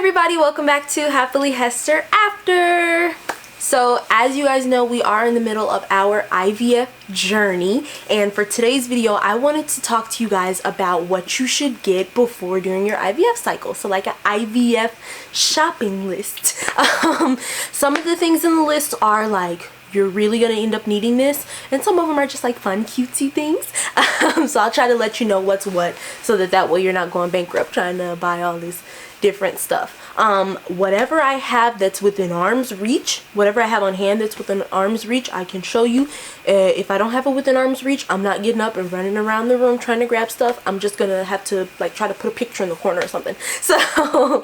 everybody, welcome back to Happily Hester After. So as you guys know, we are in the middle of our IVF journey, and for today's video I wanted to talk to you guys about what you should get before during your IVF cycle. So like an IVF shopping list. Some of the things in the list are like, you're really gonna end up needing this, and some of them are just like fun cutesy things. So I'll try to let you know what's what, so that way you're not going bankrupt trying to buy all this different stuff. Whatever I have that's within arm's reach, whatever I have on hand that's within arm's reach, I can show you. If I don't have it within arm's reach, I'm not getting up and running around the room trying to grab stuff. I'm just gonna have to like try to put a picture in the corner or something. So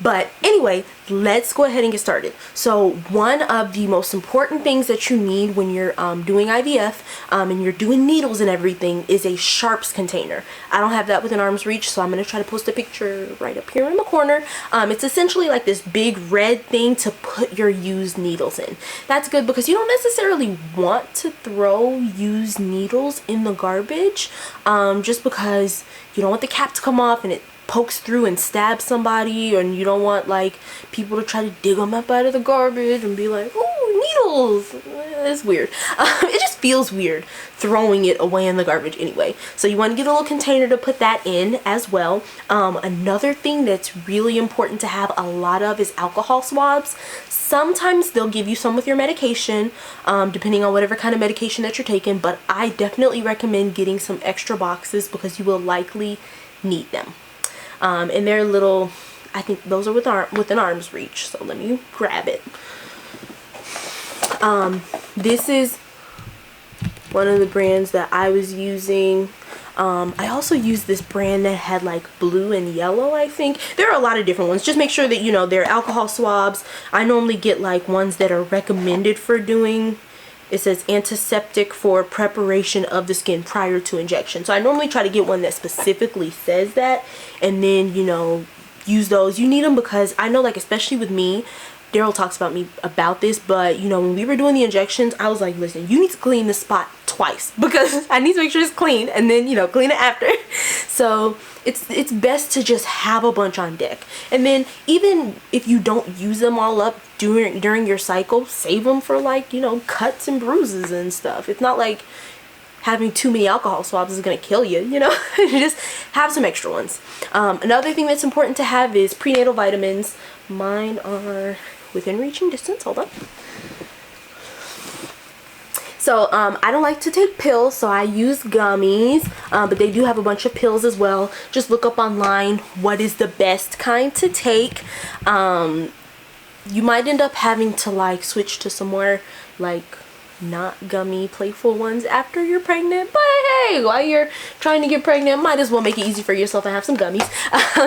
but anyway, let's go ahead and get started. So one of the most important things that you need when you're doing IVF and you're doing needles and everything is a sharps container. I don't have that within arm's reach, so I'm gonna try to post a picture right up here in the corner. It's essentially like this big red thing to put your used needles in. That's good because you don't necessarily want to throw used needles in the garbage, just because you don't want the cap to come off and it pokes through and stabs somebody, and you don't want like people to try to dig them up out of the garbage and be like, oh, needles. It's weird. It just feels weird throwing it away in the garbage anyway. So you want to get a little container to put that in as well. Another thing that's really important to have a lot of is alcohol swabs. Sometimes they'll give you some with your medication, depending on whatever kind of medication that you're taking, but I definitely recommend getting some extra boxes because you will likely need them. And they're little, I think those are within arm's reach, so let me grab it. This is one of the brands that I was using. I also used this brand that had like blue and yellow, I think. There are a lot of different ones. Just make sure that, you know, they're alcohol swabs. I normally get like ones that are recommended for doing, it says antiseptic for preparation of the skin prior to injection. So I normally try to get one that specifically says that, and then, you know, use those. You need them because I know, like, especially with me, Daryl talks about this, but you know, when we were doing the injections, I was like, listen, you need to clean this spot twice because I need to make sure it's clean, and then, you know, clean it after. So it's best to just have a bunch on deck, and then even if you don't use them all up during your cycle, save them for, like, you know, cuts and bruises and stuff. It's not like having too many alcohol swabs is gonna kill you, you know. Just have some extra ones. Another thing that's important to have is prenatal vitamins. Mine are within reaching distance. Hold on. So I don't like to take pills, so I use gummies, but they do have a bunch of pills as well. Just look up online what is the best kind to take. You might end up having to like switch to some more like not gummy playful ones after you're pregnant, but hey, while you're trying to get pregnant, might as well make it easy for yourself and have some gummies.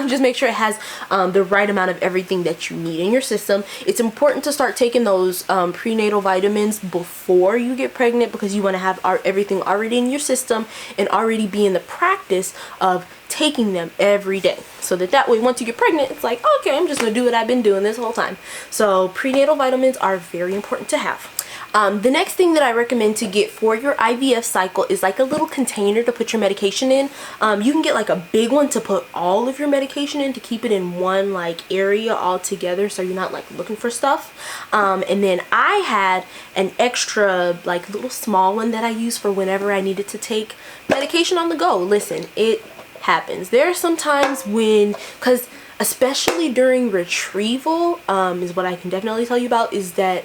Just make sure it has the right amount of everything that you need in your system. It's important to start taking those prenatal vitamins before you get pregnant because you want to have everything already in your system and already be in the practice of taking them every day, so that way once you get pregnant, it's like, okay, I'm just gonna do what I've been doing this whole time. So prenatal vitamins are very important to have. The next thing that I recommend to get for your IVF cycle is like a little container to put your medication in. You can get like a big one to put all of your medication in to keep it in one like area all together, so you're not like looking for stuff. And then I had an extra like little small one that I use for whenever I needed to take medication on the go. Listen, it happens. There are some times when, because especially during retrieval, is what I can definitely tell you about, is that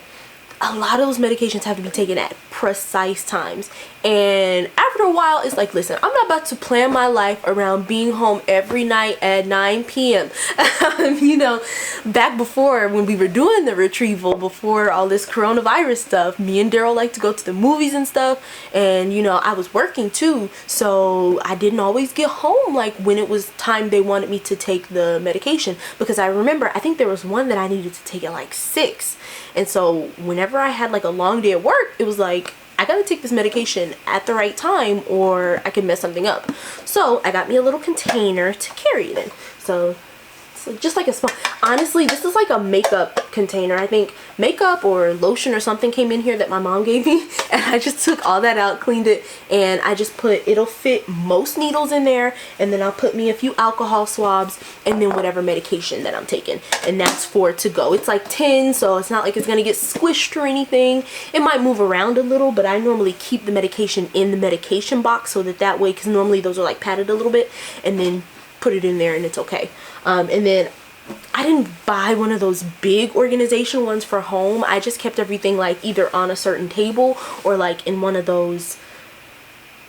a lot of those medications have to be taken at precise times, and after a while it's like, listen, I'm not about to plan my life around being home every night at 9 p.m. You know, back before when we were doing the retrieval, before all this coronavirus stuff, me and Daryl like to go to the movies and stuff, and you know, I was working too, so I didn't always get home like when it was time they wanted me to take the medication, because I remember I think there was one that I needed to take at like 6, and so whenever I had like a long day at work, it was like, I gotta take this medication at the right time or I can mess something up. So I got me a little container to carry it in. So this just like a small, honestly, this is like a makeup container. I think makeup or lotion or something came in here that my mom gave me, and I just took all that out, cleaned it, and I just put, it'll fit most needles in there, and then I'll put me a few alcohol swabs, and then whatever medication that I'm taking, and that's for to go. It's like tin, so it's not like it's gonna get squished or anything. It might move around a little, but I normally keep the medication in the medication box so that way, because normally those are like padded a little bit, and then put it in there and it's okay. And then I didn't buy one of those big organization ones for home. I just kept everything like either on a certain table or like in one of those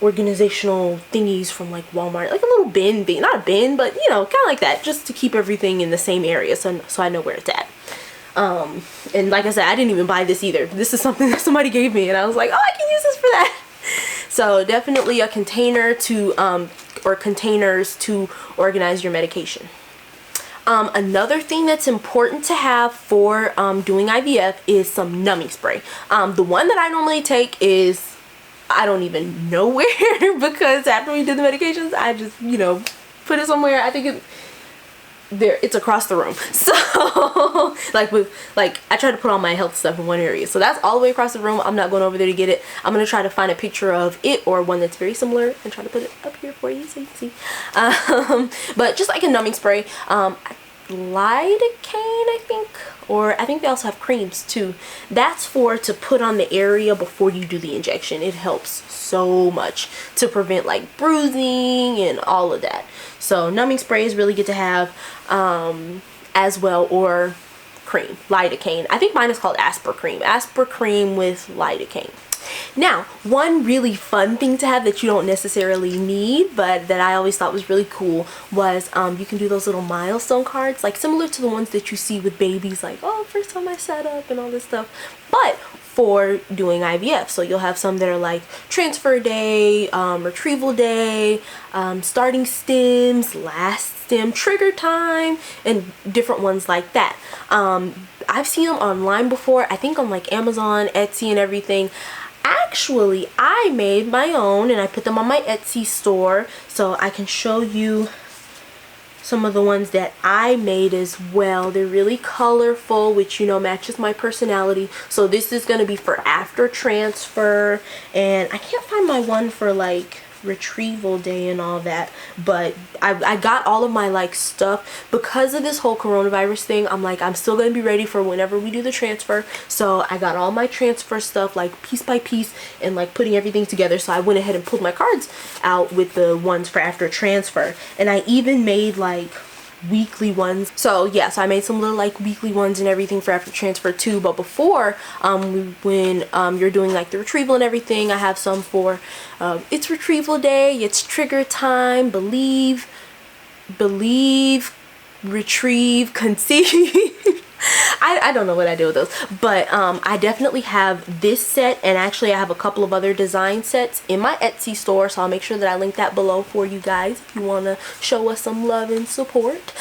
organizational thingies from like Walmart, like a little bin thing, not a bin, but you know, kind of like that, just to keep everything in the same area, so I know where it's at. And like I said, I didn't even buy this either. This is something that somebody gave me, and I was like, oh, I can use this for that. So definitely a container to or containers to organize your medication. Another thing that's important to have for doing IVF is some numbing spray. The one that I normally take is, I don't even know where, because after we did the medications, I just, you know, put it somewhere. I think it's across the room. So like I try to put all my health stuff in one area, so that's all the way across the room. I'm not going over there to get it. I'm gonna try to find a picture of it or one that's very similar and try to put it up here for you so you can see. But just like a numbing spray, lidocaine, I think they also have creams too. That's to put on the area before you do the injection. It helps so much to prevent like bruising and all of that. So numbing spray is really good to have as well, or cream, lidocaine. I think mine is called Aspercream with lidocaine. Now, one really fun thing to have that you don't necessarily need, but that I always thought was really cool, was you can do those little milestone cards, like similar to the ones that you see with babies, like, oh, first time I sat up and all this stuff, but for doing IVF. So you'll have some that are like transfer day, retrieval day, starting stems, last stem, trigger time, and different ones like that. I've seen them online before, I think on like Amazon, Etsy, and everything. Actually, I made my own, and I put them on my Etsy store, so I can show you some of the ones that I made as well. They're really colorful, which, you know, matches my personality. So this is going to be for after transfer, and I can't find my one for like retrieval day and all that, but I got all of my like stuff because of this whole coronavirus thing. I'm like, I'm still gonna be ready for whenever we do the transfer, so I got all my transfer stuff like piece by piece and like putting everything together. So I went ahead and pulled my cards out with the ones for after transfer, and I even made like weekly ones. So yeah, so I made some little like weekly ones and everything for after transfer too. But before, when you're doing like the retrieval and everything, I have some for it's retrieval day, it's trigger time, believe, retrieve, conceive. I don't know what I do with those, but I definitely have this set, and actually I have a couple of other design sets in my Etsy store, so I'll make sure that I link that below for you guys if you want to show us some love and support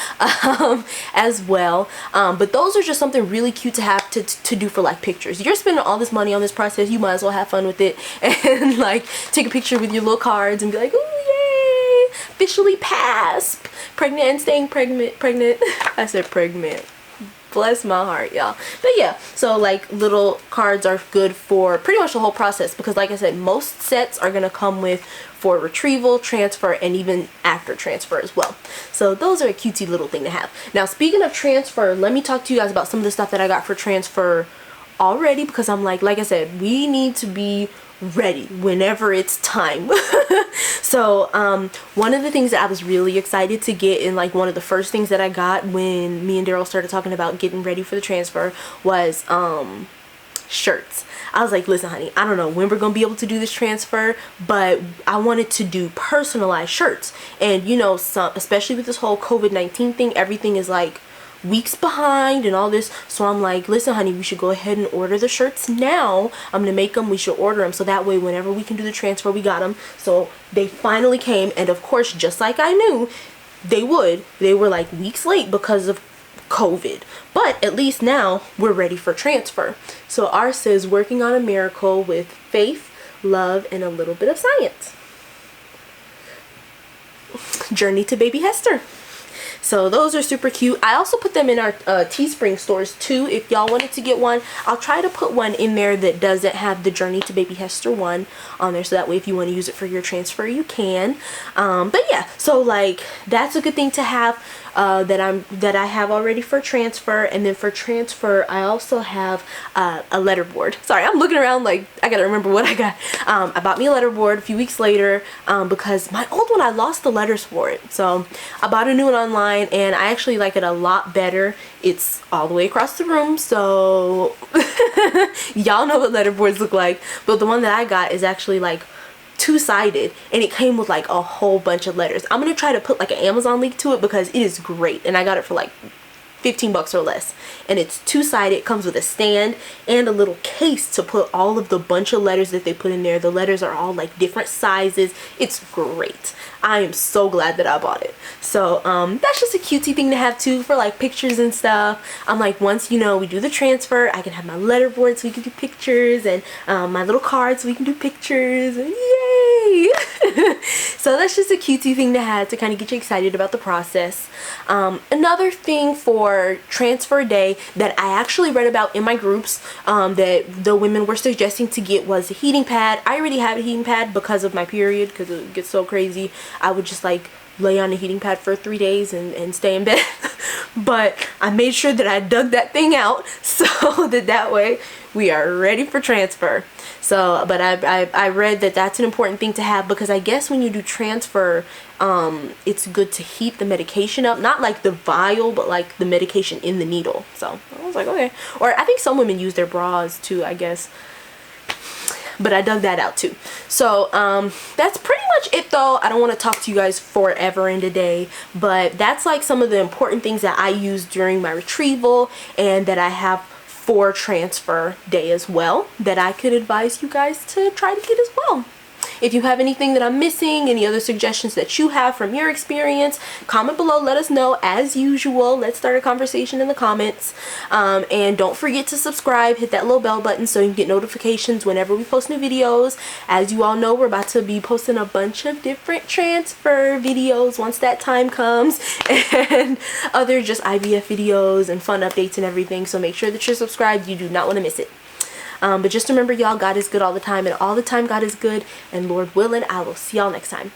as well. But those are just something really cute to have to do for like pictures. You're spending all this money on this process, you might as well have fun with it and like take a picture with your little cards and be like, oh yay, officially passed, pregnant and staying pregnant. I said pregnant. Bless my heart, y'all. But yeah, so like little cards are good for pretty much the whole process, because like I said, most sets are gonna come with for retrieval, transfer, and even after transfer as well. So those are a cutesy little thing to have. Now, speaking of transfer, let me talk to you guys about some of the stuff that I got for transfer already, because I'm like I said, we need to be ready whenever it's time. So one of the things that I was really excited to get, and like one of the first things that I got when me and Daryl started talking about getting ready for the transfer, was shirts. I was like, listen honey, I don't know when we're gonna be able to do this transfer, but I wanted to do personalized shirts. And you know, especially with this whole COVID-19 thing, everything is like weeks behind and all this. So I'm like, listen honey, we should go ahead and order the shirts now. I'm gonna make them, we should order them, so that way whenever we can do the transfer, we got them. So they finally came, and of course, just like I knew they would, they were like weeks late because of COVID, but at least now we're ready for transfer. So ours says, working on a miracle with faith, love, and a little bit of science. Journey to baby Hester. So those are super cute. I also put them in our Teespring stores too. If y'all wanted to get one, I'll try to put one in there that doesn't have the Journey to Baby Hester one on there, so that way if you want to use it for your transfer, you can. But yeah, so like that's a good thing to have. That I have already for transfer. And then for transfer, I also have a letter board. Sorry, I'm looking around like I gotta remember what I got. I bought me a letter board a few weeks later because my old one, I lost the letters for it. So I bought a new one online, and I actually like it a lot better. It's all the way across the room, so y'all know what letter boards look like. But the one that I got is actually like two-sided, and it came with like a whole bunch of letters. I'm gonna try to put like an Amazon link to it because it is great, and I got it for like 15 bucks or less. And it's two-sided. It comes with a stand and a little case to put all of the bunch of letters that they put in there. The letters are all like different sizes. It's great. I am so glad that I bought it. So that's just a cutesy thing to have too, for like pictures and stuff. I'm like, once you know we do the transfer, I can have my letter board so we can do pictures, and my little cards so we can do pictures, and yay. So that's just a cutesy thing to have to kind of get you excited about the process. Another thing for transfer day that I actually read about in my groups that the women were suggesting to get was a heating pad. I already have a heating pad because of my period, because it gets so crazy. I would just like lay on a heating pad for 3 days and stay in bed. But I made sure that I dug that thing out so that way we are ready for transfer. So, but I read that that's an important thing to have, because I guess when you do transfer, it's good to heat the medication up, not like the vial, but like the medication in the needle. So I was like, okay. Or I think some women use their bras too, I guess. But I dug that out too. So that's pretty much it though. I don't want to talk to you guys forever and a day, but that's like some of the important things that I use during my retrieval and that I have for transfer day as well, that I could advise you guys to try to get as well. If you have anything that I'm missing, any other suggestions that you have from your experience, comment below, let us know as usual. Let's start a conversation in the comments. And don't forget to subscribe, hit that little bell button so you can get notifications whenever we post new videos. As you all know, we're about to be posting a bunch of different transfer videos once that time comes, and other just IVF videos and fun updates and everything. So make sure that you're subscribed. You do not want to miss it. But just remember, y'all, God is good all the time, and all the time God is good, and Lord willing, I will see y'all next time.